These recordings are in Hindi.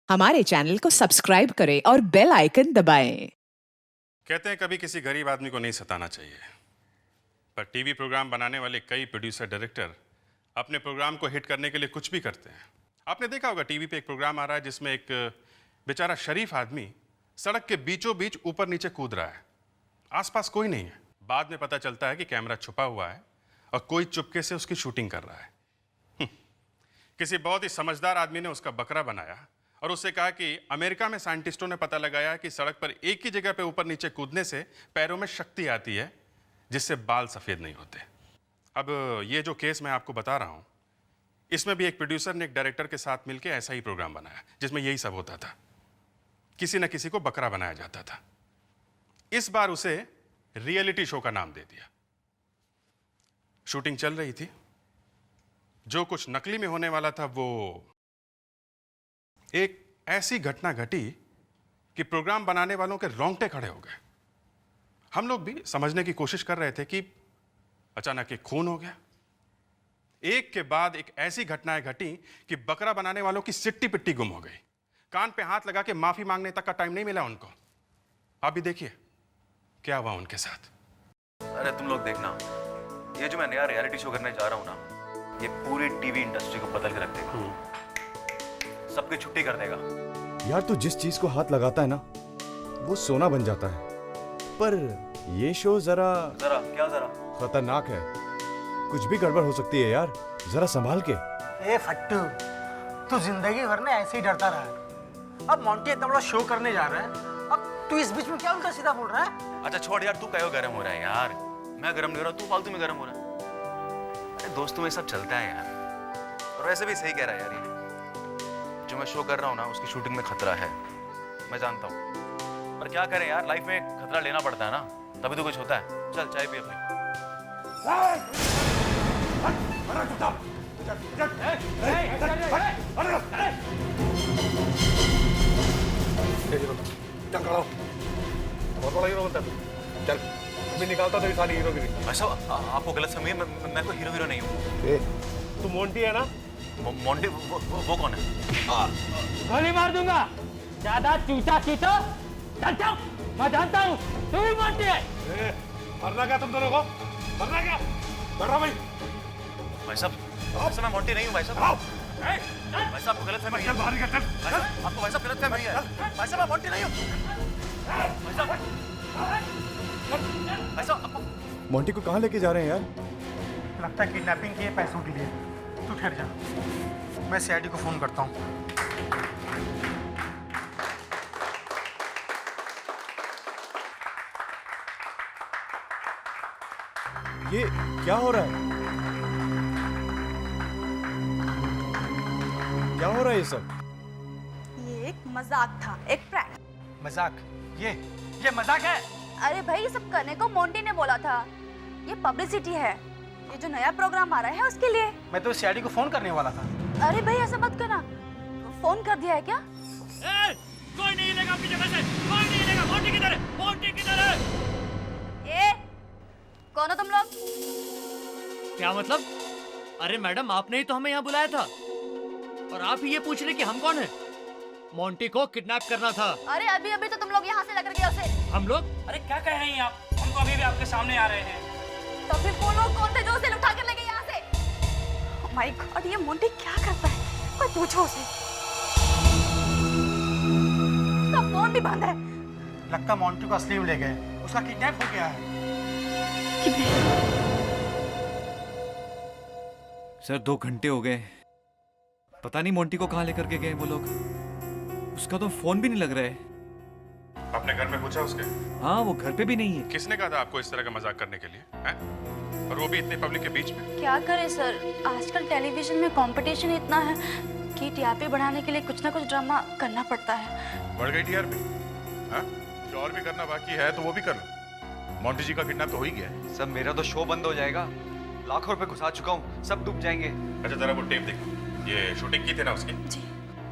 हमारे चैनल को सब्सक्राइब करें और बेल आइकन दबाएं। कहते हैं कभी किसी गरीब आदमी को नहीं सताना चाहिए, पर टीवी प्रोग्राम बनाने वाले कई प्रोड्यूसर डायरेक्टर अपने प्रोग्राम को हिट करने के लिए कुछ भी करते हैं। आपने देखा होगा टीवी पे एक प्रोग्राम आ रहा है जिसमें एक बेचारा शरीफ आदमी सड़क के बीचों बीच ऊपर नीचे कूद रहा है, आसपास कोई नहीं है। बाद में पता चलता है कि कैमरा छुपा हुआ है और कोई चुपके से उसकी शूटिंग कर रहा है। किसी बहुत ही समझदार आदमी ने उसका बकरा बनाया और उससे कहा कि अमेरिका में साइंटिस्टों ने पता लगाया है कि सड़क पर एक ही जगह पे ऊपर नीचे कूदने से पैरों में शक्ति आती है जिससे बाल सफ़ेद नहीं होते। अब ये जो केस मैं आपको बता रहा हूँ, इसमें भी एक प्रोड्यूसर ने एक डायरेक्टर के साथ मिलकर ऐसा ही प्रोग्राम बनाया जिसमें यही सब होता था, किसी न किसी को बकरा बनाया जाता था। इस बार उसे रियलिटी शो का नाम दे दिया। शूटिंग चल रही थी, जो कुछ नकली में होने वाला था वो एक ऐसी घटना घटी कि प्रोग्राम बनाने वालों के रोंगटे खड़े हो गए। हम लोग भी समझने की कोशिश कर रहे थे कि अचानक एक खून हो गया। एक के बाद एक ऐसी घटनाएं घटी कि बकरा बनाने वालों की सिट्टी पिट्टी गुम हो गई। कान पे हाथ लगा के माफी मांगने तक का टाइम नहीं मिला उनको। आप भी देखिए क्या हुआ उनके साथ। अरे तुम लोग देखना, ये जो मैं नया रियलिटी शो करने जा रहा हूँ ना, ये पूरी टीवी इंडस्ट्री को बदल के रख देगा, सबकी छुट्टी कर देगा। यार तू जिस चीज को हाथ लगाता है ना वो सोना बन जाता है, पर ये शो जरा क्या जरा खतरनाक है। कुछ भी गड़बड़ हो सकती है यार, जरा संभाल के। ए फट्टू, तू जिंदगी भर ना ऐसे ही डरता रहा है। अब मोंटी इतना बड़ा शो करने जा रहा है, अब तू इस बीच में क्या उल्टा सीधा बोल रहा है? अच्छा छोड़ यार, तू कहो गर्म हो रहा है यार। मैं गर्म नहीं हो रहा, तू फालतू में गर्म हो रहा है। अरे दोस्तों में सब चलता है यार। और वैसे भी सही कह रहा है यार, ये जो मैं शो कर रहा हूँ ना उसकी शूटिंग में खतरा है, मैं जानता हूँ। पर क्या करें यार, लाइफ में खतरा लेना पड़ता है ना, तभी तो कुछ होता है। चल चाय पी अपनी। निकालता तो सारी हीरो की। अच्छा आपको गलत समझिए, मैं कोई हीरो नहीं हूँ। तू मोंटी है ना? मोंटी वो कौन है? गोली मार दूंगा, ज्यादा चूचा चीचो। चल चल, मैं जानता हूँ तू ही मोंटी है। मरना क्या तुम दोनों को? मरना क्या? मरो भाई। भाई साहब मैं मोंटी नहीं हूँ भाई साहब। भाई साहब आपको गलत फहमी है। बाहर निकल। आपको भाई साहब गलत फहमी है। भाई साहब मैं मोंटी नहीं हूँ। भाई साहब आपको मोंटी को कहाँ लेके जा रहे हैं यार? लगता है किडनैपिंग किए पैसों के लिए। तू ठहर जा, मैं सीआईडी को फोन करता हूँ। ये क्या हो रहा है? क्या हो रहा है ये सब? ये एक मजाक था, एक प्रैंक। मजाक? ये मजाक है? अरे भाई ये सब करने को मोंटी ने बोला था। ये पब्लिसिटी है, ये जो नया प्रोग्राम आ रहा है उसके लिए। मैं तो सीआईडी को फोन करने वाला था। अरे भाई ऐसा मत करना। फोन कर दिया है क्या? कोई नहीं लेगा अपनी जगह से, कोई नहीं लेगा। मोंटी किधर है? मोंटी किधर है? ए, कौन हो तुम लोग? क्या मतलब? अरे मैडम, आपने ही तो हमें यहाँ बुलाया था और आप ही ये पूछ रहे कि हम कौन हैं? मोंटी को किडनैप करना था। अरे अभी अभी तो तुम लोग यहाँ से लेकर गए उसे। हम लोग? अरे क्या कह रही हैं आप? हम तो अभी भी आपके सामने आ रहे हैं। तो फिर वो लोग कौन थे जो उसे उठा कर ले गए यहाँ से? ओह माय गॉड, ये मोंटी क्या करता है? कोई पूछो उसे। उसका फोन भी बंद है। लगता मोंटी को असली में ले गए, उसका किडनैप हो गया है। सर 2 घंटे हो गए, पता नहीं मोंटी को कहाँ लेकर के गए वो लोग। उसका तो फोन भी नहीं लग रहा है। आपने घर में पूछा उसके? हाँ वो घर पे भी नहीं है। किसने कहा था आपको इस तरह का मजाक करने के लिए है? और वो भी इतने पब्लिक के बीच में? क्या करें सर, आजकल टेलीविजन में कंपटीशन इतना है कि टीआरपी बढ़ाने के लिए कुछ ना कुछ ड्रामा करना पड़ता है। बढ़ गई टीआरपी? हाँ, जो और भी करना बाकी है तो वो भी कर लो। मोंटी जी का किडनैप तो हो ही गया है। सब मेरा तो शो बंद हो जाएगा, लाखों रुपए घुसा चुका हूँ, सब डूब जाएंगे। अच्छा जरा वो टेप देखो, ये शूटिंग की थी ना उसकी? जी।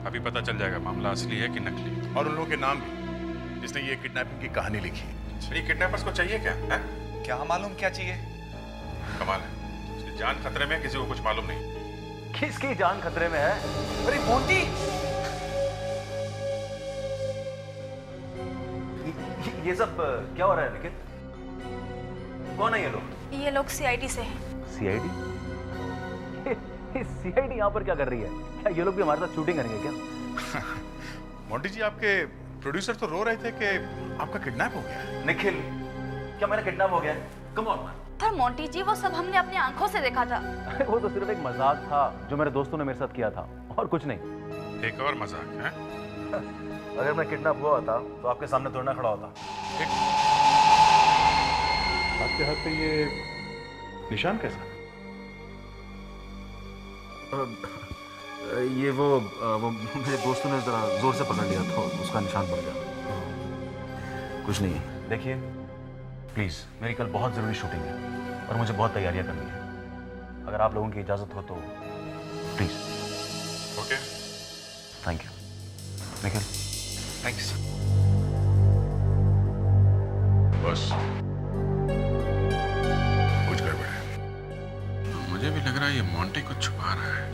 अभी पता चल जाएगा मामला असली है कि नकली, और उन लोगों के नाम भी जिसने ये किडनैपिंग की कहानी लिखी है। ये किडनैपर्स को चाहिए क्या है? क्या मालूम क्या चाहिए? कमाल है, उसकी जान खतरे में, किसी को कुछ मालूम नहीं। किसकी जान खतरे में है? अरे मोंटी, ये सब क्या हो रहा है निखिल? कौन है ये लोग? ये लोग सीआईडी से हैं। सीआईडी? सीआईडी यहाँ पर क्या कर रही है? क्या ये लोग भी हमारे साथ शूटिंग करेंगे क्या? मोंटी जी, आपके प्रोड्यूसर तो रो रहे थे कि आपका किडनैप हो गया है। निखिल, क्या मेरा किडनैप हो गया? Come on man. पर मोंटी जी वो सब हमने अपनी आंखों से देखा था। वो तो सिर्फ एक मजाक था जो मेरे दोस्तों ने मेरे साथ किया था, और कुछ नहीं। एक और मजाक है। अगर मैं किडनैप हुआ होता तो आपके सामने तोड़ना खड़ा होता। आपके हाथ पे ये निशान कैसा? ये वो मेरे दोस्तों ने जरा जोर से पकड़ लिया था, उसका निशान पड़ गया। कुछ नहीं। देखिए प्लीज, मेरी कल बहुत जरूरी शूटिंग है और मुझे बहुत तैयारियां करनी है। अगर आप लोगों की इजाजत हो तो please. Okay, thank you Nikhil. Thanks. बस कुछ गड़बड़ है। मुझे भी लग रहा है ये मोंटी कुछ छुपा रहा है।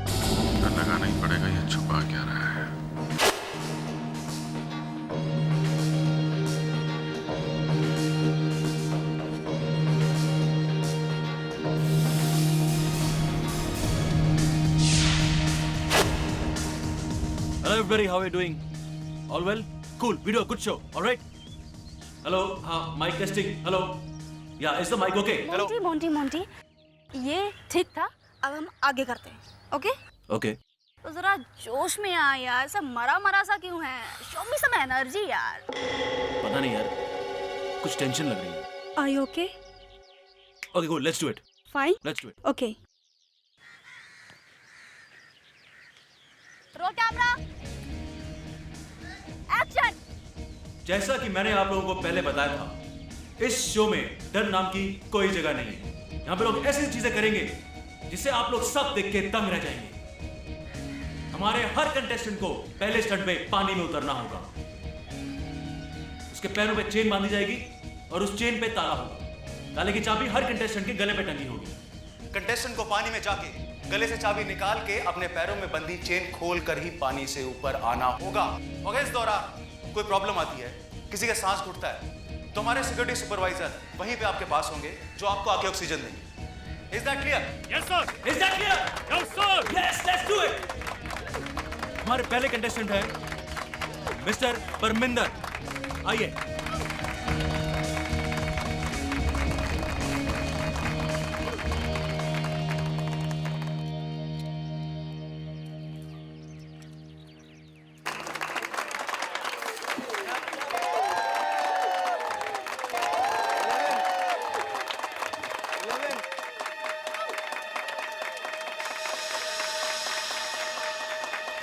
पता लगाना ही पड़ेगा ये छुपा क्या रहा है। Hello everybody, how are you doing? All well? Cool, video, good show, all right? Hello, mic testing, hello? Yeah, is the mic okay? Hello? Monty, ये ठीक था, अब हम आगे करते हैं, ओके? Okay. तो जरा जोश में आ यार, सब मरा सा क्यों है? शो मी सम एनर्जी यार। पता नहीं यार, कुछ टेंशन लग रही है। Are you okay? Okay, cool, let's do it. Fine? Let's do it. Okay. Roll camera, action. जैसा कि मैंने आप लोगों को पहले बताया था, इस शो में डर नाम की कोई जगह नहीं है। यहाँ पे लोग ऐसी चीजें करेंगे जिसे आप लोग सब देख के दंग रह जाएंगे। हमारे हर कंटेस्टेंट को पहले स्टंट में पानी में उतरना होगा। उसके पैरों पे चेन बांधी जाएगी और उस चेन पे ताला होगा। ताले की चाबी हर कंटेस्टेंट के गले पे टंगी होगी। कंटेस्टेंट को पानी में जाके गले से चाबी निकाल के अपने पैरों में बंधी चेन खोल कर ही पानी से ऊपर आना होगा। अगर इस दौरान कोई प्रॉब्लम आती है, किसी का सांस घुटता है, तो हमारे सिक्योरिटी सुपरवाइजर वहीं पे आपके पास होंगे जो आपको आके ऑक्सीजन देंगे। Is that clear? Yes sir. Is that clear? Yes sir. Yes, let's do it. हमारे पहले कंटेस्टेंट है मिस्टर परमिंदर, आइए।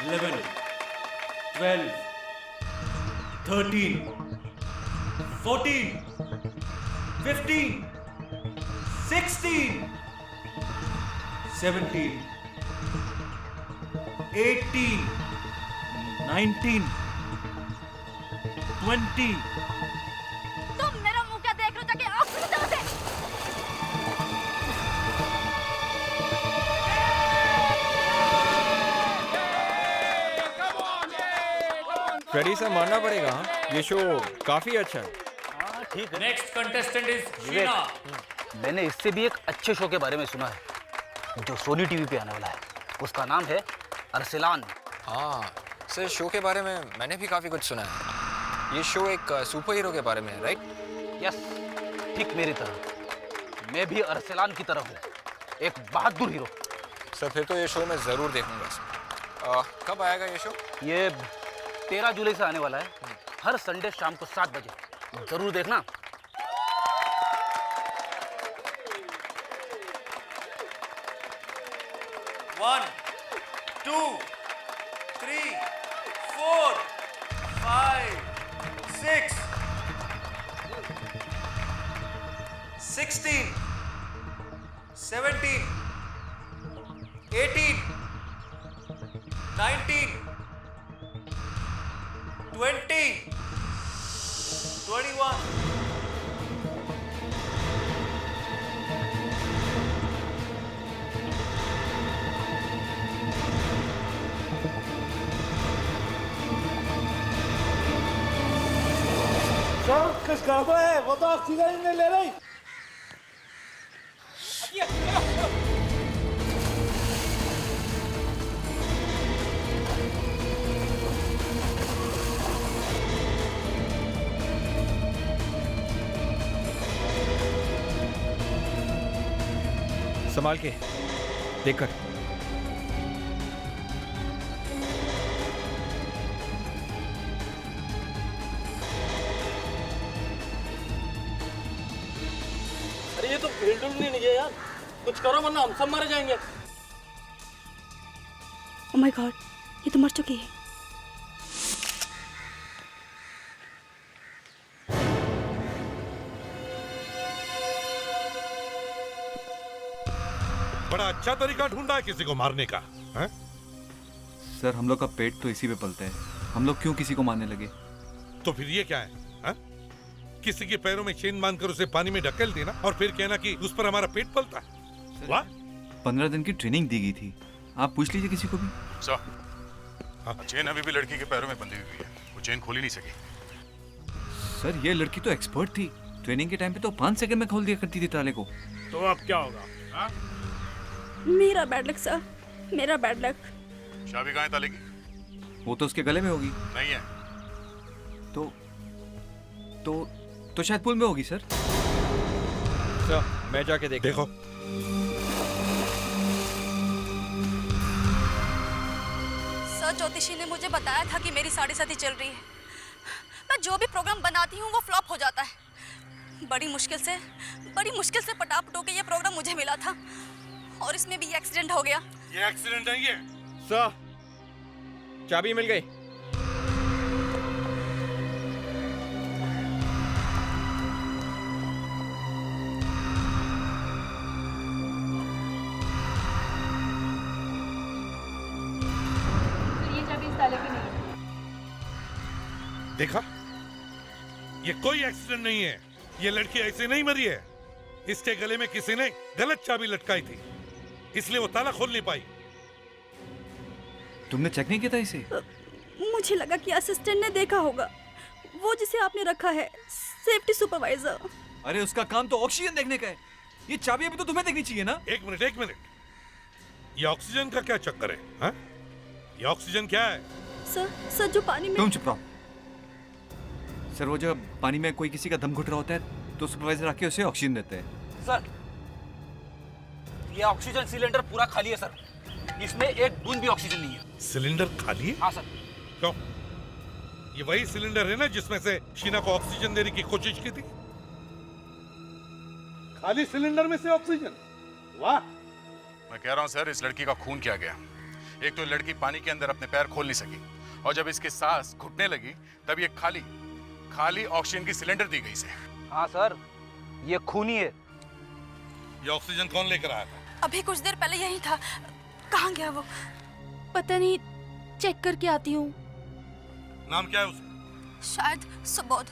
Eleven, 12, 13, 14, 15, 16, 17, 18, 19, 20. तुम मेरा मुंह क्या देख रहे हो? जाके ऑक्सीजन दो उसे। फ्रेडी से मानना पड़ेगा, ये शो काफी अच्छा है। ठीक है। Next contestant is Sheena. मैंने इससे भी एक अच्छे शो के बारे में सुना है जो सोनी टीवी पे आने वाला है। उसका नाम है अरसलान। हाँ सर, शो के बारे में मैंने भी काफी कुछ सुना है। ये शो एक सुपर हीरो के बारे में है, राइट? यस, ठीक मेरी तरह। मैं भी अरसलान की तरह हूँ, एक बहादुर हीरो। सर फिर तो ये शो मैं जरूर देखूंगा सर। कब आएगा ये शो? ये 13 जुलाई से आने वाला है, हर संडे शाम को 7 बजे। जरूर देखना। One, 2, 3, 4, 5, 6, 16, 17, 18, 19, 20, 21. सर कुछ गड़बड़ है, वो तो ऑक्सीजन नहीं ले रही। संभाल के देखकर। अरे ये तो फील्ड नहीं है यार, कुछ करो वरना हम सब मारे जाएंगे। ओह माय गॉड, ये तो मर चुकी है। बड़ा अच्छा तरीका ढूंढा है किसी को मारने का, है? सर हम लोग का पेट तो इसी पे पलता है, हम लोग क्यों किसी को मारने लगे? तो फिर ये क्या है? किसी के पैरों में चेन बांधकर उसे पानी में ढकेल देना और फिर कहना कि उस पर हमारा पेट पलता है। वाह! 15 दिन की ट्रेनिंग दी गई थी, आप पूछ लीजिए किसी को भी। सर, चेन अभी भी लड़की के पैरों में बंधी हुई है, वो चेन खोल ही नहीं सकी। सर ये लड़की तो एक्सपर्ट थी, ट्रेनिंग के टाइम पे तो 5 सेकंड में खोल दिया करती थी ताले को। तो अब क्या होगा? हाँ? मेरा बैड लक सर, मेरा बैड लक। चाबी कहाँ है ताले की? वो तो उसके गले में होगी। नहीं है। तो शायद पुल में होगी सर। मैं जाके देखो। सर ज्योतिषी ने मुझे बताया था कि मेरी साढ़े साथी चल रही है। मैं जो भी प्रोग्राम बनाती हूँ वो फ्लॉप हो जाता है। बड़ी मुश्किल से पटापटो के ये प्रोग्राम मुझे मिला था और इसमें भी एक्सीडेंट हो गया। ये एक्सीडेंट नहीं है। सर चाबी मिल गई। ये चाबी इस ताले की नहीं है। देखा, ये कोई एक्सीडेंट नहीं है। ये लड़की ऐसे नहीं मरी है, इसके गले में किसी ने गलत चाबी लटकाई थी, इसलिए वो ताला खोल नहीं पाई। तुमने चेक नहीं किया था इसे? मुझे लगा कि असिस्टेंट ने देखा होगा, वो जिसे आपने रखा है सेफ्टी सुपरवाइजर। अरे उसका काम तो ऑक्सीजन देखने का है, ये चाबी अभी तो तुम्हें देखनी चाहिए ना। एक मिनट, ये ऑक्सीजन का क्या चक्कर है? हा? ये ऑक्सीजन क्या है? सर जो पानी में। तुम चुप रहो। सर वो जब पानी में कोई किसी का दम घुट रहा होता है तो सुपरवाइजर आके उसे ऑक्सीजन देते हैं। सर ये ऑक्सीजन सिलेंडर पूरा खाली है सर, इसमें एक बूंद भी ऑक्सीजन नहीं है। सिलेंडर खाली है? हाँ सर। क्यों? ये वही सिलेंडर है ना जिसमें से शीना को ऑक्सीजन देने की कोशिश की थी? खाली सिलेंडर में से ऑक्सीजन? वाह! मैं कह रहा हूं सर, इस लड़की का खून क्या गया। एक तो लड़की पानी के अंदर अपने पैर खोल नहीं सकी और जब इसके सांस घुटने लगी तब ये खाली ऑक्सीजन की सिलेंडर दी गई इसे। हाँ सर, ये खूनी है। ये ऑक्सीजन कौन लेकर आया था? अभी कुछ देर पहले यही था। कहाँ गया वो? पता नहीं, चेक करके आती हूँ। नाम क्या है उसका? शायद सुबोध।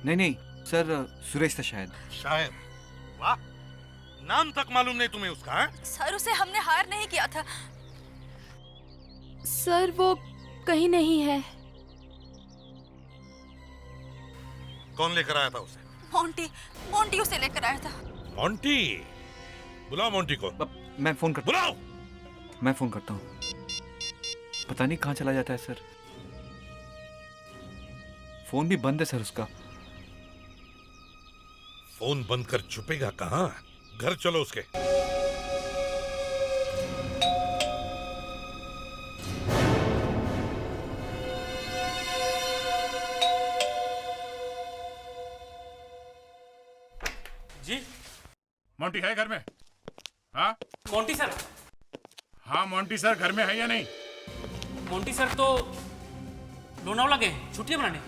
नहीं सर, सुरेश था शायद। शायद? वाह! नाम तक मालूम नहीं तुम्हें उसका? है? सर उसे हमने हायर नहीं किया था। सर वो कहीं नहीं है। कौन लेकर आया था उसे? मोंटी उसे लेकर आया था। मोंटी? बुलाओ मोंटी को। मैं फोन करता बुलाओ। मैं फोन करता हूँ। पता नहीं कहाँ चला जाता है सर, फोन भी बंद है सर उसका। फोन बंद कर छुपेगा कहाँ? घर चलो उसके। जी मोंटी है घर में? हाँ मोंटी सर। हाँ मोंटी सर घर में है या नहीं? मोंटी सर तो लोनावला गए छुट्टियां मनाने।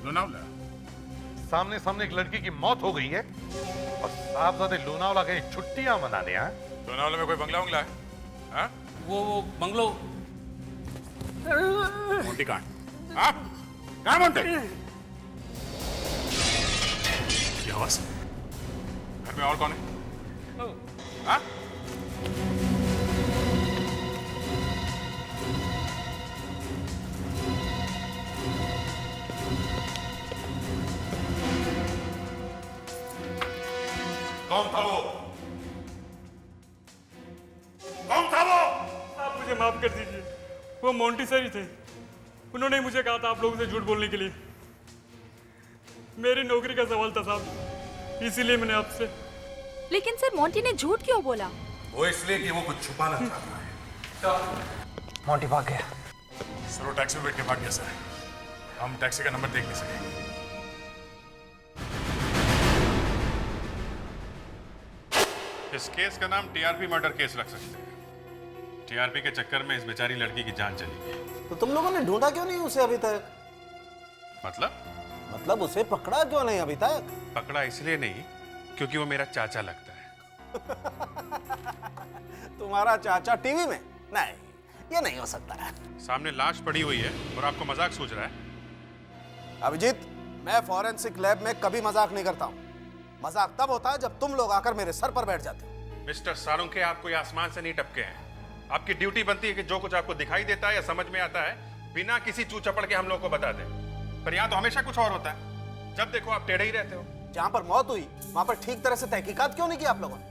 लोनावला? सामने एक लड़की की मौत हो गई है और साहबजादे लोनावला गए छुट्टियां मनाने। लोनावला में कोई बंगला है? हाँ? वो बंगलो। मोंटी कहाँ? हाँ? कहाँ मोंटी? ये आवाज? घर में और कौन है? हाँ? कौन था वो? कौन था वो? आप मुझे माफ कर दीजिए, वो मोंटी सर ही थे। उन्होंने मुझे कहा था आप लोगों से झूठ बोलने के लिए। मेरी नौकरी का सवाल था साहब, इसीलिए मैंने आपसे। लेकिन सर मोंटी ने झूठ क्यों बोला? वो इसलिए कि वो कुछ छुपाना चाहता है। मोंटी भाग गया। सर वो टैक्सी में बैठ के भाग गया सर। हम टैक्सी का नंबर देख नहीं सके। इस केस का नाम टीआरपी मर्डर केस रख सकते हैं। टीआरपी के चक्कर में इस बेचारी लड़की की जान चली गई। तो तुम लोगों ने ढूंढा क्यों नहीं उसे अभी तक? मतलब उसे पकड़ा क्यों नहीं अभी तक? पकड़ा इसलिए नहीं क्योंकि वो मेरा चाचा लगता है। तुम्हारा चाचा टीवी में? नहीं, ये नहीं हो सकता है। सामने लाश पड़ी हुई है और आपको मजाक सूझ रहा है? अभिजीत, मैं फॉरेंसिक लैब में कभी मजाक नहीं करता हूँ। मजाक तब होता है जब तुम लोग आकर मेरे सर पर बैठ जाते हो। मिस्टर सारुंखे, आपको ये आसमान से नहीं टपके हैं। आपकी ड्यूटी बनती है कि जो कुछ आपको दिखाई देता है या समझ में आता है बिना किसी चू चपड़ के हम लोग को बता दें। पर यहाँ तो हमेशा कुछ और होता है। जब देखो आप टेढ़े ही रहते हो। जहां पर मौत हुई वहां पर ठीक तरह से तहकीकात क्यों नहीं की आप लोगों ने?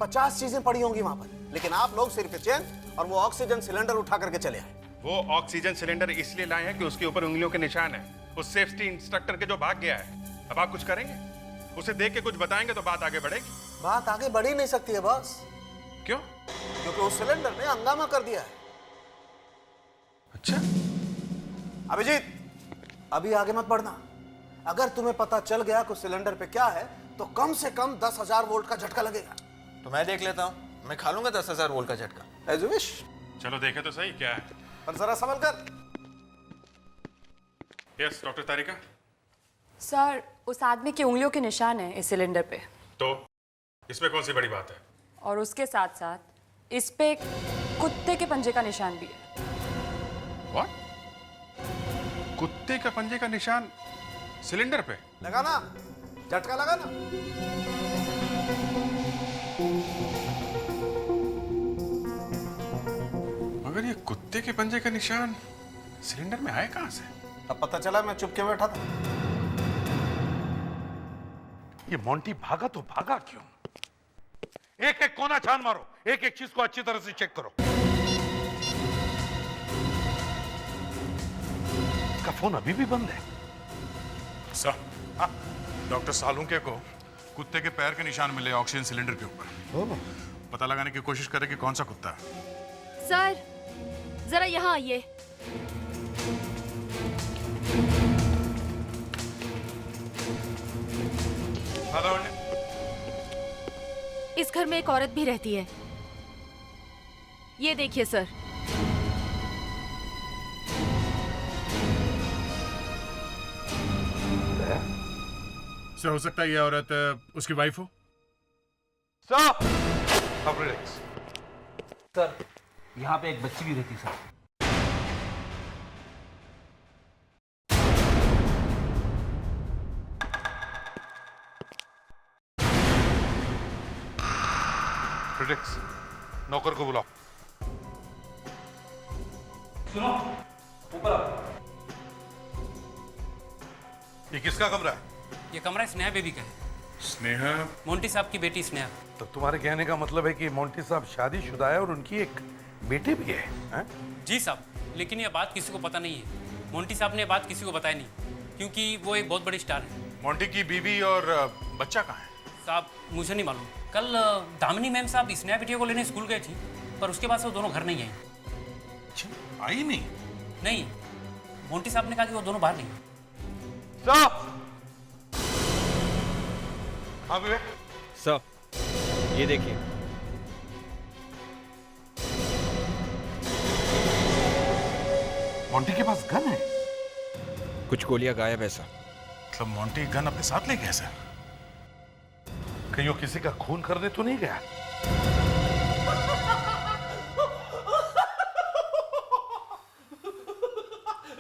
50 चीजें पड़ी होंगी वहां पर, लेकिन आप लोग सिर्फ चेन और वो ऑक्सीजन सिलेंडर उठा करके चले आए। वो ऑक्सीजन सिलेंडर इसलिए लाए हैं कि उसके ऊपर उंगलियों के निशान है, उस सेफ्टी इंस्ट्रक्टर के जो भाग गया है। अब आप कुछ करेंगे? उसे देख के कुछ बताएंगे तो बात आगे बढ़ेगी। बात आगे बढ़ ही नहीं सकती है बॉस। क्यों? क्योंकि उस सिलेंडर ने हंगामा कर दिया है। अच्छा अभिजीत, अभी आगे मत बढ़ना। अगर तुम्हें पता चल गया कि सिलेंडर पे क्या है तो कम से कम 10,000 वोल्ट का झटका लगेगा। तो मैं देख लेता हूँ, मैं खा लूंगा 10,000 वोल्ट का झटका। As you wish. चलो देखे तो सही क्या है। पर जरा संभल कर। यस डॉक्टर तारिका। सर, उस आदमी की उंगलियों के निशान है इस सिलेंडर पे। तो इसमें कौन सी बड़ी बात है? और उसके साथ साथ इस पे एक कुत्ते के पंजे का निशान भी है। What? कुत्ते का पंजे का निशान सिलेंडर पे? लगा ना, झटका लगा ना। मगर ये कुत्ते के पंजे का निशान सिलेंडर में आए कहां से? तब पता चला मैं चुप के बैठा था। ये मोंटी भागा तो भागा क्यों? एक एक कोना छान मारो, एक एक चीज को अच्छी तरह से चेक करो। का फोन अभी भी बंद है। सर, डॉक्टर सालुंके को कुत्ते के पैर के निशान मिले ऑक्सीजन सिलेंडर के ऊपर। पता लगाने की कोशिश करें कि कौन सा कुत्ता है। सर जरा यहाँ आइए। इस घर में एक औरत भी रहती है। ये देखिए सर। सर, हो सकता है ये औरत उसकी वाइफ हो। सर, यहाँ पे एक बच्ची भी रहती सर। प्रिडिक्स, नौकर को बुलाओ। सुनो, ऊपर आओ। ये किसका कमरा है? ये कमरा स्नेहा बेबी का है। स्नेहा? मोंटी साहब की बेटी स्नेहा। तो तुम्हारे कहने का मतलब है कि मोंटी साहब शादीशुदा है और उनकी एक बेटी भी है, हैं? जी साहब, लेकिन ये बात किसी को पता नहीं है। मोंटी साहब ने ये बात किसी को बताई नहीं, क्योंकि वो एक बहुत बड़ी स्टार है। मोंटी की बीवी और बच्चा कहाँ है? साहब मुझे नहीं मालूम। कल दामिनी मैम साहब स्नेहा बिटिया को लेने स्कूल गए थी, पर उसके बाद से वो दोनों घर नहीं आई। आई नहीं? नहीं, मोंटी साहब ने कहा कि वो दोनों बाहर नहीं। हाँ विवेक। सर, ये देखिए। मोंटी के पास गन है? कुछ गोलियां गायब है सर। मतलब मोंटी गन अपने साथ ले गया सर? कहीं वो किसी का खून करने तो नहीं गया?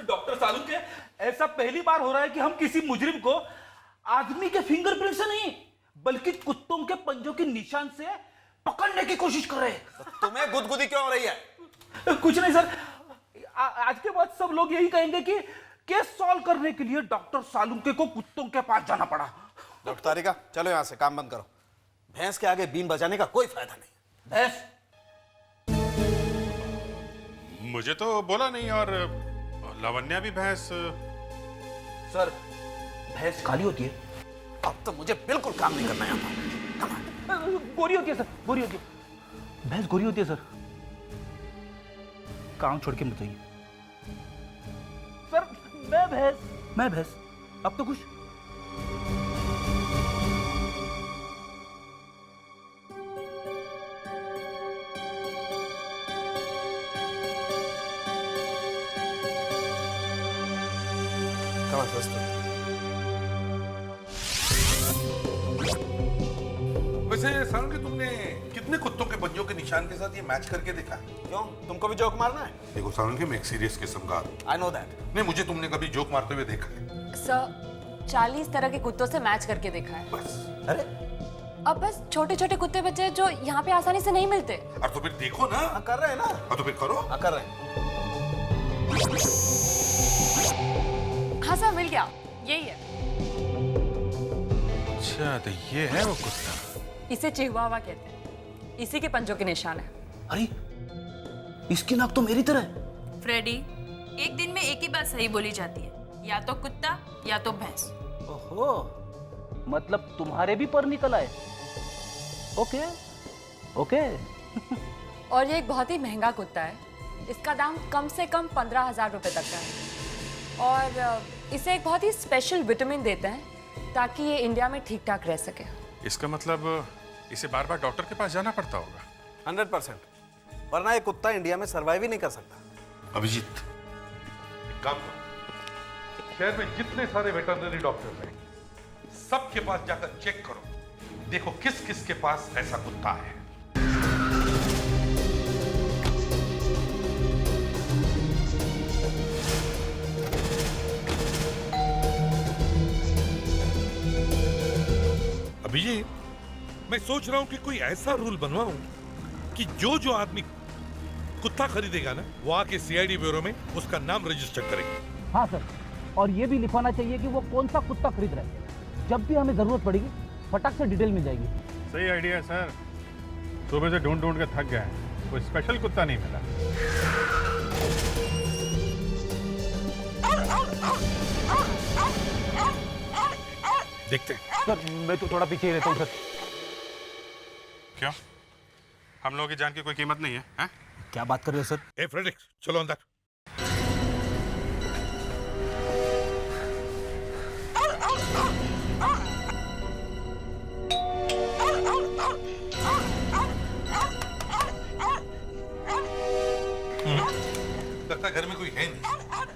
डॉक्टर सालुंके, ऐसा पहली बार हो रहा है कि हम किसी मुजरिम को आदमी के फिंगरप्रिंट से नहीं बल्कि कुत्तों के पंजों के निशान से पकड़ने की कोशिश कर रहे हैं। तुम्हें गुदगुदी क्यों हो रही है? कुछ नहीं सर, आज के बाद सब लोग यही कहेंगे कि केस सॉल्व करने के लिए डॉक्टर सालुंके को कुत्तों के पास जाना पड़ा। डॉक्टर तारिका, चलो यहाँ से, काम बंद करो। भैंस के आगे बीन बजाने का कोई फायदा नहीं। भैंस मुझे तो बोला नहीं, और लावण्या भी भैंस। सर, भैंस काली होती है। अब तो मुझे बिल्कुल काम नहीं करना यहाँ। गोरी होती है सर, गोरी होती है। भैंस गोरी होती है सर। काम छोड़ के मत जाइए सर। मैं भैंस अब तो कुछ। वैसे सारंग, तुमने कितने कुत्तों के पंजों के निशान के साथ ये मैच करके देखा? क्यों, तुमको भी जोक मारना है? देखो सारंग, मैं एक सीरियस किस्म का। I know that. नहीं, मुझे तुमने कभी जोक मारते हुए देखा है? सर 40 तरह के कुत्तों से मैच करके देखा है। बस। अरे अब बस छोटे छोटे कुत्ते बच्चे हैं जो यहाँ पे आसानी से नहीं मिलते। और तो फिर देखो ना। कर रहे हैं ना। और तो फिर करो। कर रहे हैं। हाँ सर, मिल गया, यही है। अच्छा, तो ये है वो कुत्ता। इसे चिहुआवा कहते हैं। इसी के पंजों के निशान है। अरे, इसकी नाक तो मेरी तरह है। फ्रेडी, एक दिन में एक ही बात सही बोली जाती है, या तो कुत्ता या तो भैंस। ओहो, मतलब तुम्हारे भी पर निकल आए। Okay okay. और ये एक बहुत ही महंगा कुत्ता है। इसका दाम कम से कम 15,000 रुपए तक का है। और इसे एक बहुत ही स्पेशल विटामिन देते हैं ताकि ये इंडिया में ठीक ठाक रह सके। इसका मतलब इसे बार बार डॉक्टर के पास जाना पड़ता होगा। 100%, वरना ये कुत्ता इंडिया में सरवाइव ही नहीं कर सकता। अभिजीत, एक काम करो, शहर में जितने सारे वेटरनरी डॉक्टर्स हैं, सबके पास जाकर चेक करो, देखो किस किस के पास ऐसा कुत्ता है। अभिजीत, मैं सोच रहा हूं कि कोई ऐसा रूल बनवाऊं कि जो आदमी कुत्ता खरीदेगा ना, वो आके सीआईडी ब्यूरो में उसका नाम रजिस्टर करेगा। हाँ सर, और ये भी लिखवाना चाहिए कि वो कौन सा कुत्ता खरीद रहा है। जब भी हमें जरूरत पड़ेगी फटाक से डिटेल मिल जाएगी। सही आइडिया है सर। सुबह से ढूंढ ढूंढ के थक गए हैं, कोई स्पेशल कुत्ता नहीं मिला। देखते हैं। सर, मैं तो थोड़ा पीछे ही रहता हूँ सर। क्यों, हम लोगों की जान की कोई कीमत नहीं है, हैं? क्या बात कर रहे हो सर? ए फ्रेडरिक, चलो अंदर। लगता घर में कोई है नहीं,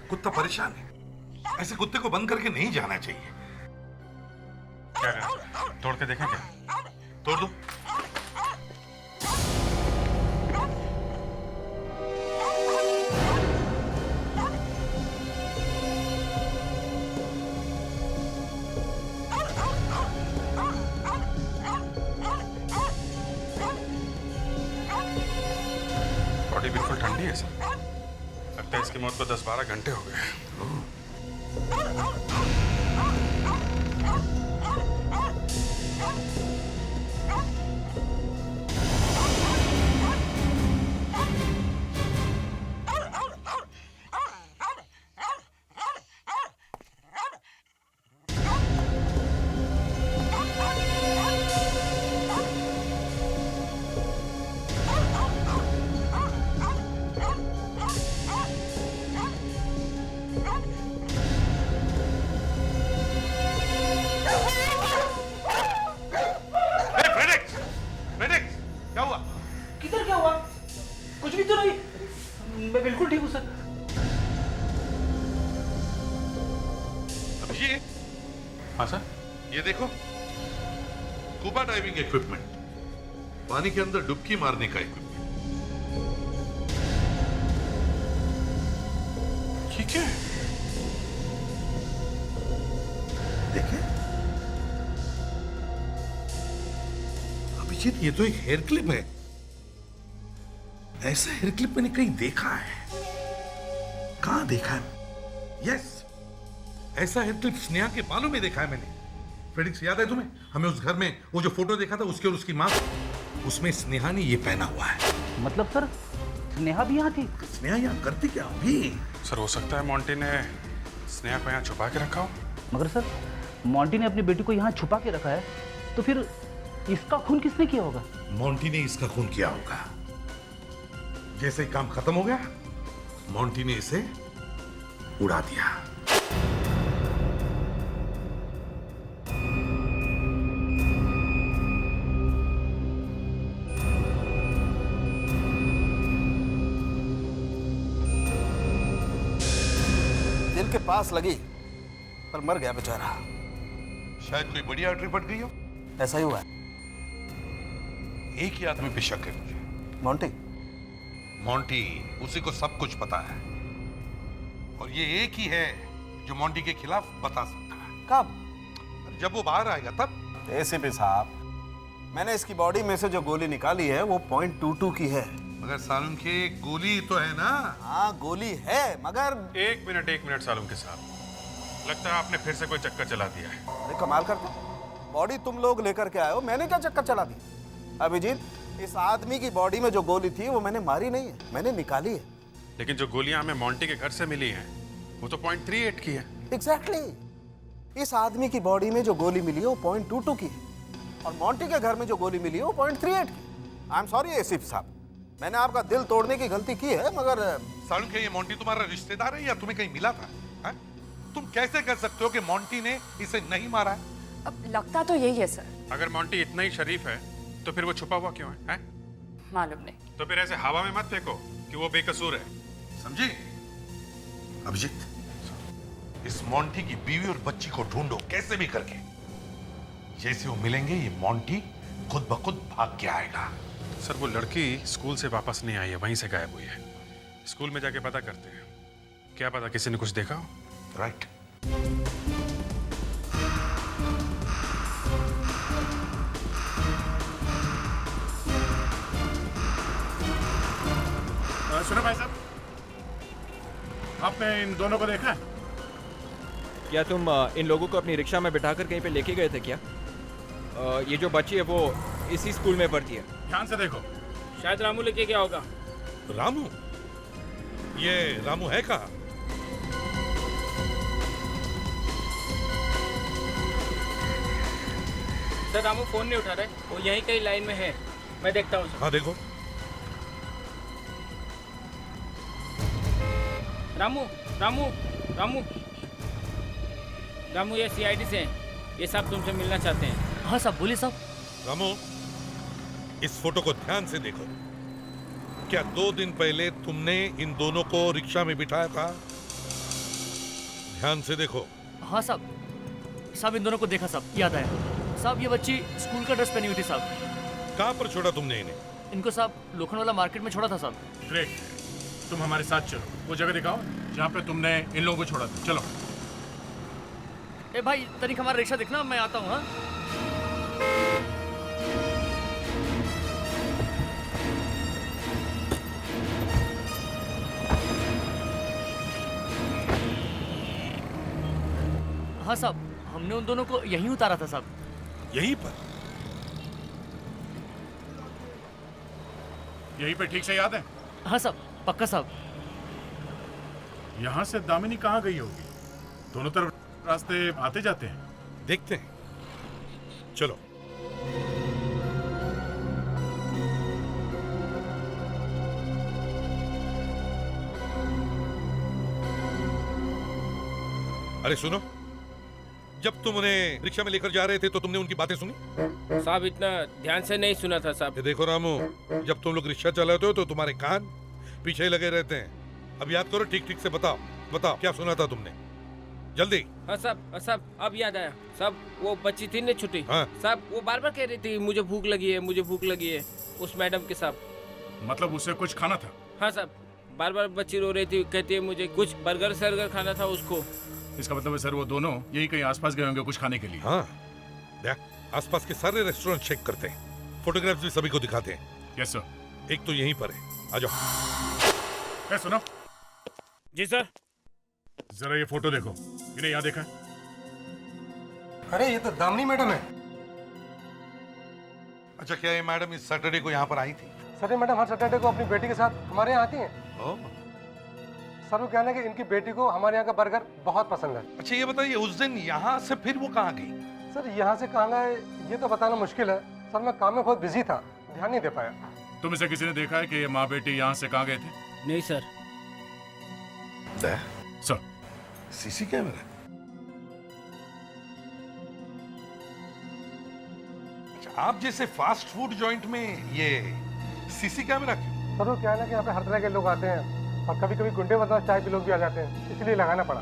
कुत्ता परेशान है। ऐसे कुत्ते को बंद करके नहीं जाना चाहिए। क्या करें? तोड़ के देखें क्या? तोड़ दो। बॉडी बिल्कुल ठंडी है सर। लगता है इसकी मौत को 10-12 घंटे हो गए। मैं बिल्कुल ठीक हूँ सर। अभिषेक, हाँ सर, ये देखो, स्कूबा डाइविंग इक्विपमेंट, पानी के अंदर डुबकी मारने का इक्विपमेंट। ठीक है, देखें अभिजीत, ये तो एक हेयर क्लिप है। ऐसा हेयर क्लिप मैंने कहीं देखा है। कहां देखा है? यस, ऐसा हेयर क्लिप स्नेहा के बालों में देखा है मैंने। फ्रेडिक्स याद है तुम्हें? हमें उस घर में वो जो फोटो देखा था उसकी और उसकी माँ, उसमें स्नेहा ने ये पहना हुआ है। मतलब सर स्नेहा भी यहाँ थी? स्नेहा यहाँ करती क्या होगी? सर हो सकता है मोंटी ने स्नेहा को यहाँ छुपा के रखा हो। मगर सर मोंटी ने अपनी बेटी को यहाँ छुपा के रखा है, तो फिर इसका खून किसने किया होगा? मोंटी ने इसका खून किया होगा। जैसे ही काम खत्म हो गया, मोंटी ने इसे उड़ा दिया। दिल के पास लगी पर मर गया बेचारा। शायद कोई बड़ी आर्टरी पट गई हो। ऐसा ही हुआ है। एक ही आदमी पे शक है मुझे। मोंटी? मोंटी, उसी को सब कुछ पता है और ये एक ही है जो मोंटी के खिलाफ बता सकता है। कब? जब वो बाहर आएगा तब। एसीपी साहब, मैंने इसकी बॉडी में से जो गोली निकाली है वो .22 की है। मगर सालुम के गोली तो है ना? हाँ गोली है, मगर एक मिनट सालुम के साहब, लगता है आपने फिर से कोई चक्कर चला दिया है। अरे कमाल करते, बॉडी तुम लोग लेकर के आए हो, मैंने क्या चक्कर चला दी? अभिजीत, इस आदमी की बॉडी में जो गोली थी वो मैंने मारी नहीं है, मैंने निकाली है। लेकिन जो गोलियां हमें मोंटी के घर से मिली हैं वो तो .38 की है। एग्जैक्टली। इस आदमी की बॉडी में जो गोली मिली है वो .22 की है और मोंटी के घर में जो गोली मिली है वो .38 की। आई एम सॉरी एसीपी साहब, मैंने आपका दिल तोड़ने की गलती की है, मगर सालुम के ये मोंटी तुम्हारा रिश्तेदार है या तुम्हें कहीं मिला था? है? तुम कैसे कह सकते हो कि मोंटी ने इसे नहीं मारा है? अब लगता तो यही है सर। अगर मोंटी इतना ही शरीफ है तो फिर वो छुपा हुआ क्यों है? मालूम नहीं। तो फिर ऐसे हवा में मत फेंको कि वो बेकसूर है। समझे? अभिजीत, इस मोंटी की बीवी और बच्ची को ढूंढो कैसे भी करके। जैसे वो मिलेंगे ये मोंटी खुद ब खुद भाग के आएगा। सर वो लड़की स्कूल से वापस नहीं आई है, वहीं से गायब हुई है। स्कूल में जाके पता करते हैं, क्या पता किसी ने कुछ देखा हो। राइट। सुनो भाई साहब, आपने इन दोनों को देखा है? क्या तुम इन लोगों को अपनी रिक्शा में बिठाकर कहीं पे लेके गए थे क्या? ये जो बच्ची है वो इसी स्कूल में पढ़ती है। ध्यान से देखो। शायद रामू लेके गया होगा। रामू? ये रामू है कहाँ? सर रामू फोन नहीं उठा रहे, वो यहीं कहीं लाइन में है, मैं देखता हूँ। हाँ देखो। रामू रामू रामू रामू, ये सीआईडी से हैं, ये साहब तुमसे मिलना चाहते हैं। हाँ साहब, बोलिए साहब। रामू, इस फोटो को ध्यान से देखो। क्या 2 दिन पहले तुमने इन दोनों को रिक्शा में बिठाया था? ध्यान से देखो। हाँ साहब इन दोनों को देखा साहब, याद आया साहब। ये बच्ची स्कूल का ड्रेस पहनी हुई थी साहब। कहाँ पर छोड़ा तुमने इन्हें? इनको साहब लोखंडवाला मार्केट में छोड़ा था साहब। ग्रेट, तुम हमारे साथ चलो, वो जगह दिखाओ जहाँ पे तुमने इन लोगों को छोड़ा था। चलो। ए भाई तनिक हमारा रिक्शा देखना, मैं आता हूँ। हाँ हाँ साहब, हमने उन दोनों को यहीं उतारा था साहब। यहीं पर? यहीं पे ठीक से याद है? हाँ साहब, पक्का साहब। यहाँ से दामिनी कहाँ गई होगी? दोनों तरफ रास्ते आते जाते हैं। देखते हैं, चलो। अरे सुनो, जब तुम उन्हें रिक्शा में लेकर जा रहे थे तो तुमने उनकी बातें सुनी? साहब इतना ध्यान से नहीं सुना था साहब। ये देखो रामू, जब तुम लोग रिक्शा चलाते हो तो तुम्हारे कान पीछे लगे रहते हैं। अब याद करो, ठीक ठीक से बताओ बताओ क्या सुना था तुमने, जल्दी। हाँ साहब अब याद आया साहब, वो बच्ची थी ना छुट्टी। हाँ। साहब वो बार बार कह रही थी मुझे भूख लगी है, मुझे भूख लगी है, उस मैडम के साथ। मतलब उसे कुछ खाना था? हाँ साहब, बार बार बच्ची रो रही थी, कहती है मुझे कुछ बर्गर सर्गर खाना था उसको। इसका मतलब है सर वो दोनों यही कहीं आसपास गए होंगे कुछ खाने के लिए। हाँ, देख आसपास के सारे रेस्टोरेंट चेक करते हैं, फोटोग्राफ्स भी सभी को दिखाते हैं। Yes sir. एक तो यहीं पर है, आ जाओ। सुनो। जी सर। जरा ये फोटो देखो, इन्हें यहाँ देखा है? अरे ये तो दामिनी मैडम है। अच्छा, क्या ये मैडम इस सैटरडे को यहाँ पर आई थी? सर ये मैडम हर सैटरडे को अपनी बेटी के साथ हमारे यहाँ आती हैं। सर वो कहना है कि इनकी बेटी को हमारे यहाँ का बर्गर बहुत पसंद है। अच्छा ये बताइए, उस दिन यहाँ से फिर वो कहाँ गई? सर यहाँ से कहाँ गए ये तो बताना मुश्किल है सर, मैं काम में बहुत बिजी था, ध्यान नहीं दे पाया। तुम इसे किसी ने देखा है कि ये माँ बेटी यहाँ से कहाँ गए थे? नहीं सर। Sir CC camera? अच्छा, आप जैसे फास्ट फूड जॉइंट में ये सीसी कैमरा क्यों? सर वो क्या है ना कि यहाँ पे हर तरह के लोग आते हैं और कभी कभी गुंडे मतलब चाय के लोग भी आ जाते हैं, इसलिए लगाना पड़ा।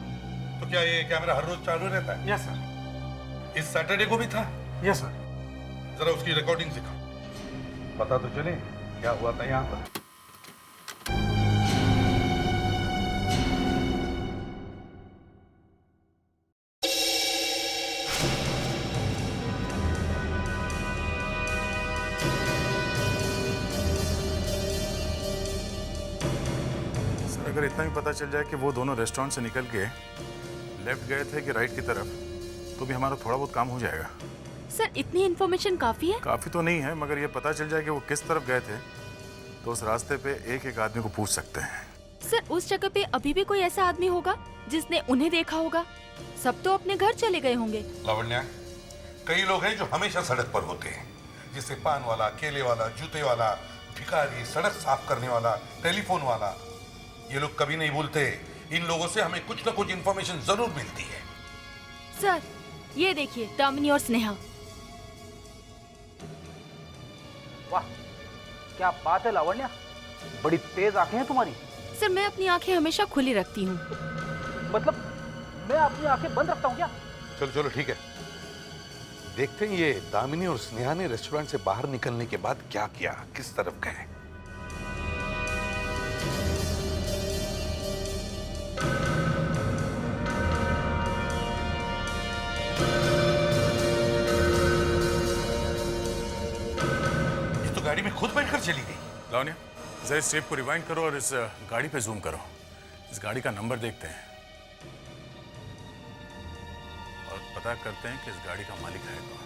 तो क्या ये कैमरा हर रोज चालू रहता है? Yes sir. इस सैटरडे को भी था? Yes sir. जरा उसकी रिकॉर्डिंग दिखाओ, पता तो चले क्या हुआ था यहाँ पर। सर अगर इतना भी पता चल जाए कि वो दोनों रेस्टोरेंट से निकल के लेफ्ट गए थे कि राइट की तरफ, तो भी हमारा थोड़ा बहुत काम हो जाएगा। सर इतनी इन्फॉर्मेशन काफी है? काफ़ी तो नहीं है, मगर ये पता चल जाए कि वो किस तरफ गए थे तो उस रास्ते पे एक एक आदमी को पूछ सकते हैं। सर उस जगह पे अभी भी कोई ऐसा आदमी होगा जिसने उन्हें देखा होगा? सब तो अपने घर चले गए होंगे। लावण्या, कई लोग हैं जो हमेशा सड़क पर होते हैं, जैसे पान वाला, केले वाला, जूते वाला, भिखारी, सड़क साफ करने वाला, टेलीफोन वाला। ये लोग कभी नहीं भूलते। इन लोगों से हमें कुछ ना कुछ इंफॉर्मेशन जरूर मिलती है। सर ये देखिए, दामिनी और स्नेहा। वाह क्या बात है लावण्या, बड़ी तेज आंखें हैं तुम्हारी। सर मैं अपनी आंखें हमेशा खुली रखती हूँ। मतलब मैं अपनी आंखें बंद रखता हूँ क्या? चलो चलो ठीक है, देखते हैं ये दामिनी और स्नेहा ने रेस्टोरेंट से बाहर निकलने के बाद क्या किया, किस तरफ गए। ये तो गाड़ी में खुद बैठकर चली गई। लावण्या, जरा इस टेप को रिवाइंड करो और इस गाड़ी पे जूम करो। इस गाड़ी का नंबर देखते हैं और पता करते हैं कि इस गाड़ी का मालिक है कौन।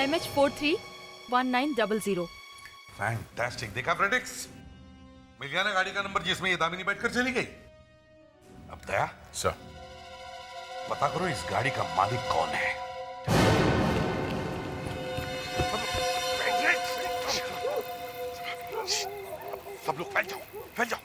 MH431900। फैंटास्टिक, देखा फ्रेडिक्स, मिल गया ना गाड़ी का नंबर जिसमें ये दामिनी बैठकर चली गई। अब दया सर, पता करो इस गाड़ी का मालिक कौन है। सब लोग फैल जाओ, फैल जाओ।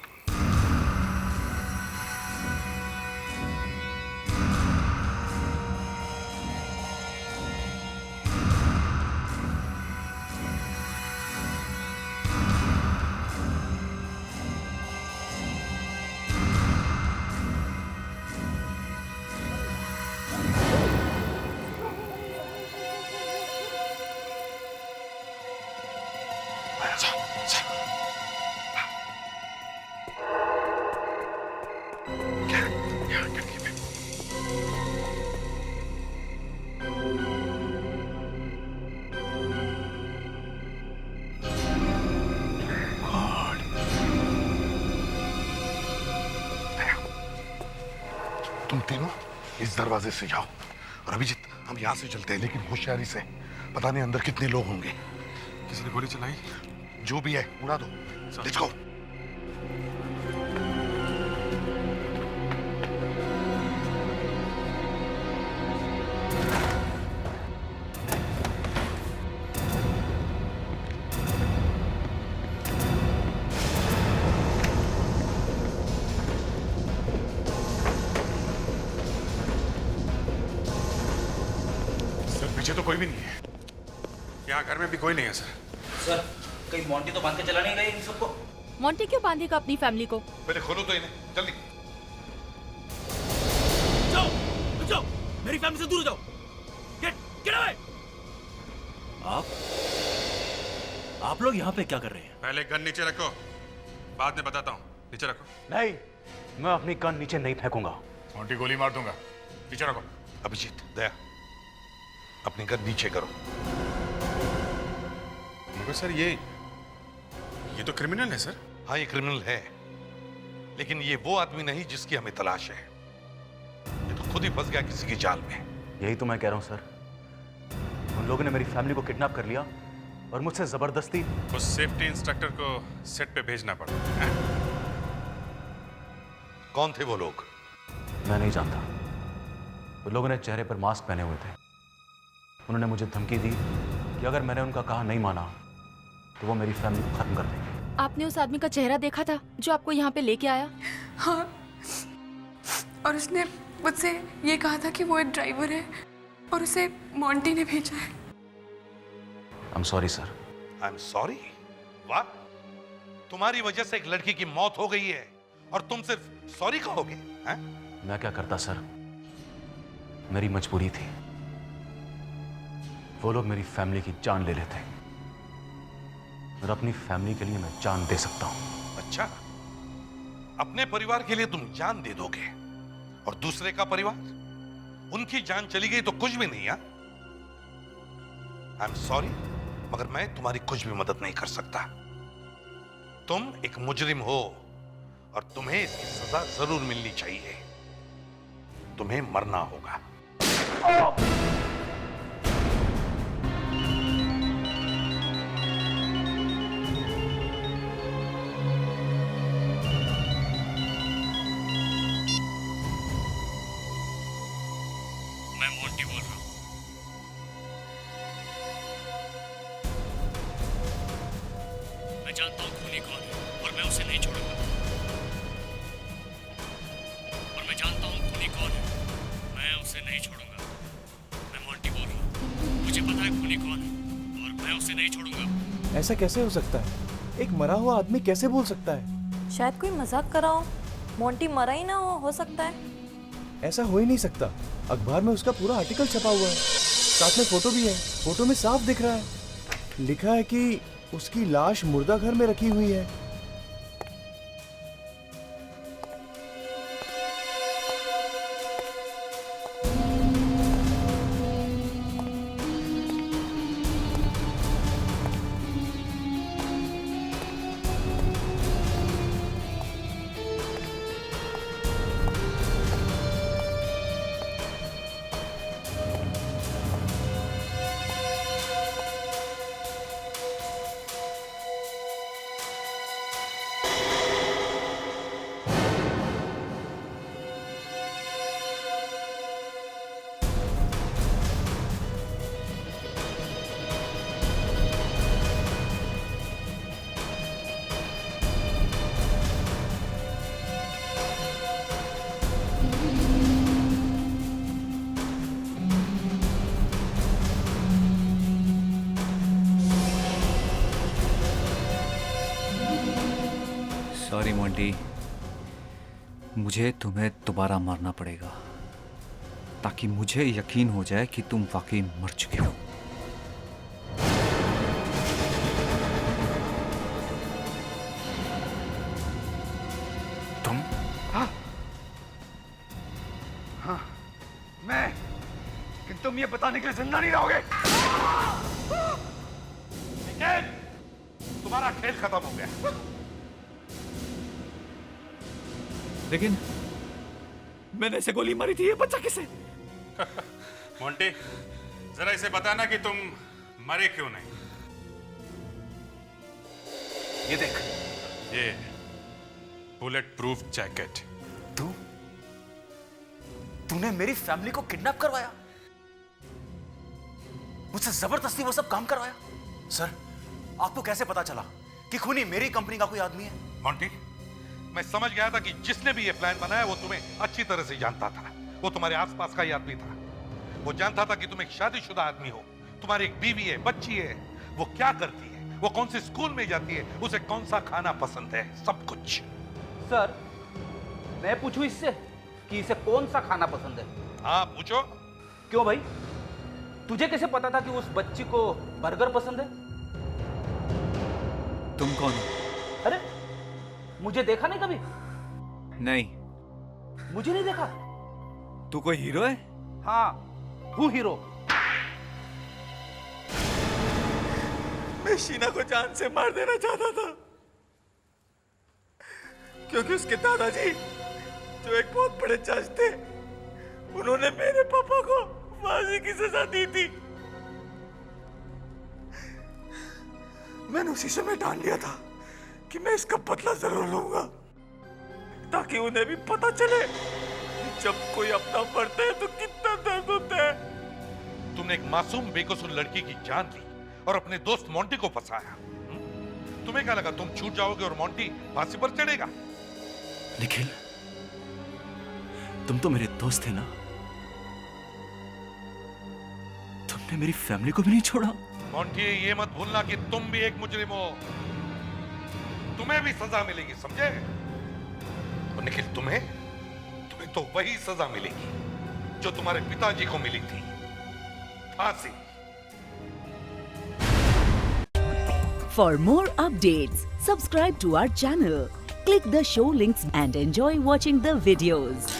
तुम तीनों इस दरवाजे से जाओ और अभिजीत हम यहाँ से चलते हैं, लेकिन होशियारी से। पता नहीं अंदर कितने लोग होंगे। किसी ने गोली चलाई? जो भी है उड़ा दो। Let's go. पीछे तो कोई भी नहीं है। यहाँ घर में भी कोई नहीं है सर। सर कहीं मोंटी तो बांध के चला नहीं गए इन सबको? मोंटी क्यों बांधेगा अपनी फैमिली को? पहले खोलो तो इन्हें, जल्दी। जाओ जाओ, मेरी फैमिली से दूर जाओ। Get away. आप लोग यहाँ पे क्या कर रहे हैं? पहले गन नीचे रखो, बाद में बताता हूँ। नीचे रखो। नहीं, मैं अपनी गन नीचे नहीं फेंकूंगा। मोंटी गोली मार दूंगा। नीचे रखो। अभिजीत, दया, अपनी गन नीचे करो। मगर सर ये तो क्रिमिनल है सर। हाँ ये क्रिमिनल है, लेकिन ये वो आदमी नहीं जिसकी हमें तलाश है। खुद ही फंस गया किसी की जाल में। यही तो मैं कह रहा हूं सर। उन लोगों ने मेरी फैमिली को किडनैप कर लिया और मुझसे जबरदस्ती उस सेफ्टी इंस्ट्रक्टर को सेट पे भेजना पड़ा है। कौन थे वो लोग? मैं नहीं जानता। वो लोगों ने चेहरे पर मास्क पहने हुए थे। उन्होंने मुझे धमकी दी कि अगर मैंने उनका कहा नहीं माना तो वो मेरी फैमिली को खत्म कर देंगे। आपने उस आदमी का चेहरा देखा था जो आपको यहाँ पे लेके आया? हाँ, और उसने मुझसे ये कहा था कि वो एक ड्राइवर है और उसे मोंटी ने भेजा है। I'm sorry, sir. I'm sorry? वाह, तुम्हारी वजह से एक लड़की की मौत हो गई है और तुम सिर्फ सॉरी कहोगे? हैं? मैं क्या करता सर, मेरी मजबूरी थी। वो लोग मेरी फैमिली की जान ले लेते और अपनी फैमिली के लिए मैं जान दे सकता हूं। अच्छा, अपने परिवार के लिए तुम जान दे दोगे और दूसरे का परिवार, उनकी जान चली गई तो कुछ भी नहीं। आई एम सॉरी, मगर मैं तुम्हारी कुछ भी मदद नहीं कर सकता। तुम एक मुजरिम हो और तुम्हें इसकी सजा जरूर मिलनी चाहिए। तुम्हें मरना होगा। मैं मोंटी बोल रहा हूँ। मैं जानता हूँ खूनी कौन है और मैं उसे नहीं छोड़ूंगा। और मैं जानता हूँ खूनी कौन है, मैं उसे नहीं छोड़ूंगा। मैं मोंटी बोल रहा हूँ। मुझे पता है खूनी कौन है और मैं उसे नहीं छोड़ूंगा। ऐसा कैसे हो सकता है? एक मरा हुआ आदमी कैसे बोल सकता है? शायद कोई मजाक कर रहा हो। मोंटी मरा ही ना हो सकता है। ऐसा हो ही नहीं सकता। अखबार में उसका पूरा आर्टिकल छपा हुआ है, साथ में फोटो भी है। फोटो में साफ दिख रहा है, लिखा है कि उसकी लाश मुर्दा घर में रखी हुई है। सॉरी मोंटी, मुझे तुम्हें दोबारा मारना पड़ेगा ताकि मुझे यकीन हो जाए कि तुम वाकई मर चुके हो। तुम? हाँ, हाँ, मैं। कि तुम ये बताने के लिए जिंदा नहीं रहोगे। तुम्हारा खेल खत्म हो गया। लेकिन मैंने इसे गोली मारी थी, ये बच्चा किसे? मोंटी, जरा इसे बताना कि तुम मरे क्यों नहीं। ये देख, ये बुलेट प्रूफ जैकेट। तूने मेरी फैमिली को किडनैप करवाया, मुझसे जबरदस्ती वो सब काम करवाया। सर, आपको कैसे पता चला कि खूनी मेरी कंपनी का कोई आदमी है? मोंटी, मैं समझ गया था कि जिसने भी ये प्लान बनाया वो तुम्हें अच्छी तरह से जानता था। वो तुम्हारे आसपास का ही आदमी था। वो जानता था कि तुम एक शादीशुदा आदमी हो, तुम्हारी एक बीवी है, बच्ची है। वो क्या करती है, वो कौन से स्कूल में जाती है, उसे कौन सा खाना पसंद है, सब कुछ। सर, मैं पूछूं इससे कि इसे कौन सा खाना पसंद है? हाँ, पूछो। क्यों भाई, तुझे कैसे पता था कि उस बच्ची को बर्गर पसंद है? तुम कौन हो? अरे, मुझे देखा नहीं कभी? नहीं। मुझे नहीं देखा? तू कोई हीरो है? हाँ, हूँ हीरो। मैं शीना को जान से मार देना चाहता था क्योंकि उसके दादाजी, जो एक बहुत बड़े जज थे, उन्होंने मेरे पापा को फांसी की सजा दी थी। मैंने उसी समय ठान लिया था कि मैं इसका बदला जरूर लूंगा, ताकि उन्हें भी पता चले कि जब कोई अपना मरता है तो कितना दर्द होता है। तुमने एक मासूम बेकसूर लड़की की जान ली और अपने दोस्त मोंटी को फंसाया। तुम्हें क्या लगा तुम छूट जाओगे और मोंटी फांसी पर चढ़ेगा? निखिल, तुम तो मेरे दोस्त थे ना, तुमने मेरी फैमिली को भी नहीं छोड़ा। मोंटी, ये मत भूलना कि तुम भी एक मुजरिम हो, तुम्हें भी सजा मिलेगी, समझे? और निखिल, तुम्हें तो वही सजा मिलेगी जो तुम्हारे पिताजी को मिली थी, फांसी। For more updates, subscribe to our channel, click the show links and enjoy watching the videos.